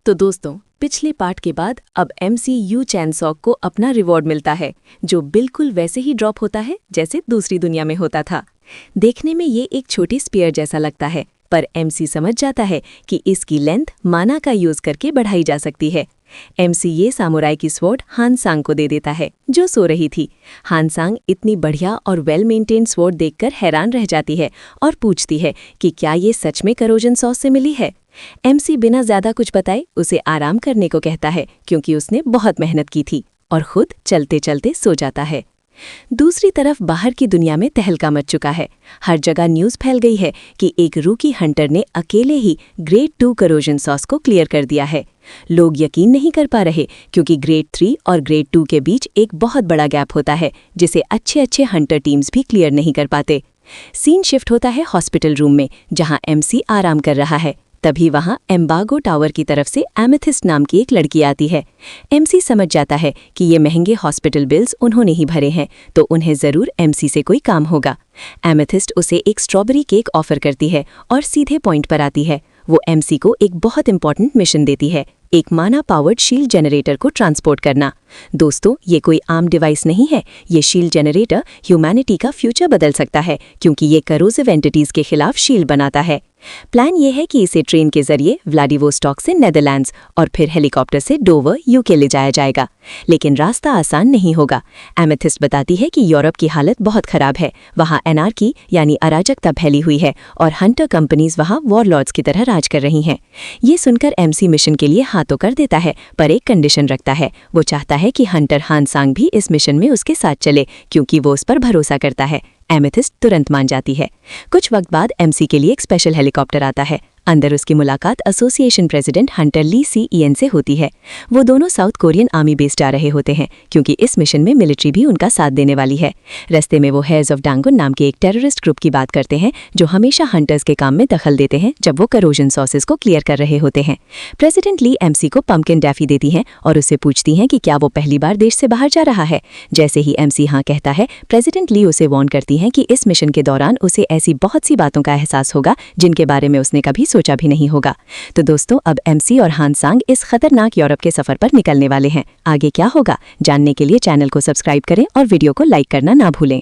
तो दोस्तों, पिछले पार्ट के बाद अब MCU चैनसॉक को अपना रिवॉर्ड मिलता है, जो बिल्कुल वैसे ही ड्रॉप होता है जैसे दूसरी दुनिया में होता था। देखने में ये एक छोटी स्पीयर जैसा लगता है, पर MC समझ जाता है कि इसकी लेंथ माना का यूज करके बढ़ाई जा सकती है। MC ये सामुराई की स्वॉर्ड हान सांग को दे देता है, जो सो रही थी। हान सांग इतनी बढ़िया और वेल मेंटेन्ड स्वॉर्ड देखकर हैरान रह जाती है और पूछती है कि क्या ये सच में करोजन सॉस से मिली है। MC बिना ज्यादा कुछ बताए उसे आराम करने को कहता है, क्योंकि उसने बहुत मेहनत की थी, और खुद चलते चलते सो जाता है। दूसरी तरफ बाहर की दुनिया में तहलका मच चुका है। हर जगह न्यूज़ फैल गई है कि एक रूकी हंटर ने अकेले ही ग्रेड 2 करोजन सॉस को क्लियर कर दिया है। लोग यकीन नहीं कर पा रहे, क्योंकि ग्रेड 3 और ग्रेड 2 के बीच एक बहुत बड़ा गैप होता है, जिसे अच्छे हंटर टीम्स भी क्लियर नहीं कर पाते। सीन शिफ्ट होता है हॉस्पिटल रूम में, जहां MC आराम कर रहा है। तभी वहां एम्बागो टावर की तरफ से एमेथिस्ट नाम की एक लड़की आती है। MC समझ जाता है कि ये महंगे हॉस्पिटल बिल्स उन्होंने ही भरे हैं, तो उन्हें जरूर MC से कोई काम होगा। एमेथिस्ट उसे एक स्ट्रॉबेरी केक ऑफर करती है और सीधे पॉइंट पर आती है। वो MC को एक बहुत इंपॉर्टेंट मिशन देती है, एक माना पावर्ड शील्ड जनरेटर को ट्रांसपोर्ट करना। दोस्तों, ये कोई आम डिवाइस नहीं है। ये शील्ड जनरेटर ह्यूमैनिटी का फ्यूचर बदल सकता है, क्योंकि ये करोसिव एंटिटीज के खिलाफ शील्ड बनाता है। प्लान ये है कि इसे ट्रेन के जरिए व्लादिवोस्टॉक से नेदरलैंड्स और फिर हेलीकॉप्टर से डोवर UK ले जाया जाएगा। लेकिन रास्ता आसान नहीं होगा। एमेथिस्ट बताती है कि यूरोप की हालत बहुत खराब है। वहाँ एनार्की यानी अराजकता फैली हुई है और हंटर कंपनीज वहाँ वॉरलॉर्ड्स की तरह राज कर रही हैं। ये सुनकर MC मिशन के लिए हाँ तो कर देता है, पर एक कंडीशन रखता है। वो चाहता है कि हंटर हान सांग भी इस मिशन में उसके साथ चले, क्योंकि वो उस पर भरोसा करता है। एमेथिस्ट तुरंत मान जाती है। कुछ वक्त बाद MC के लिए एक स्पेशल हेलीकॉप्टर आता है। अंदर उसकी मुलाकात एसोसिएशन प्रेसिडेंट हंटर ली CEN से होती है। वो दोनों साउथ कोरियन आर्मी बेस जा रहे होते हैं, क्योंकि इस मिशन में मिलिट्री भी उनका साथ देने वाली है। रास्ते में वो हेयर्स ऑफ डांगुन नाम के एक टेररिस्ट ग्रुप की बात करते हैं, जो हमेशा हंटर्स के काम में दखल देते हैं जब वो करोजन सॉसेस को क्लियर कर रहे होते हैं। प्रेसिडेंट ली MC को पम्पकिन डैफी देती हैं और उससे पूछती हैं कि क्या वो पहली बार देश से बाहर जा रहा है। जैसे ही MC हाँ कहता है, प्रेसिडेंट ली उसे वार्न करती हैं कि इस मिशन के दौरान उसे ऐसी बहुत सी बातों का एहसास होगा जिनके बारे में उसने कभी सोचा भी नहीं होगा। तो दोस्तों, अब MC और हान सांग इस खतरनाक यूरोप के सफर पर निकलने वाले हैं। आगे क्या होगा जानने के लिए चैनल को सब्सक्राइब करें और वीडियो को लाइक करना ना भूलें।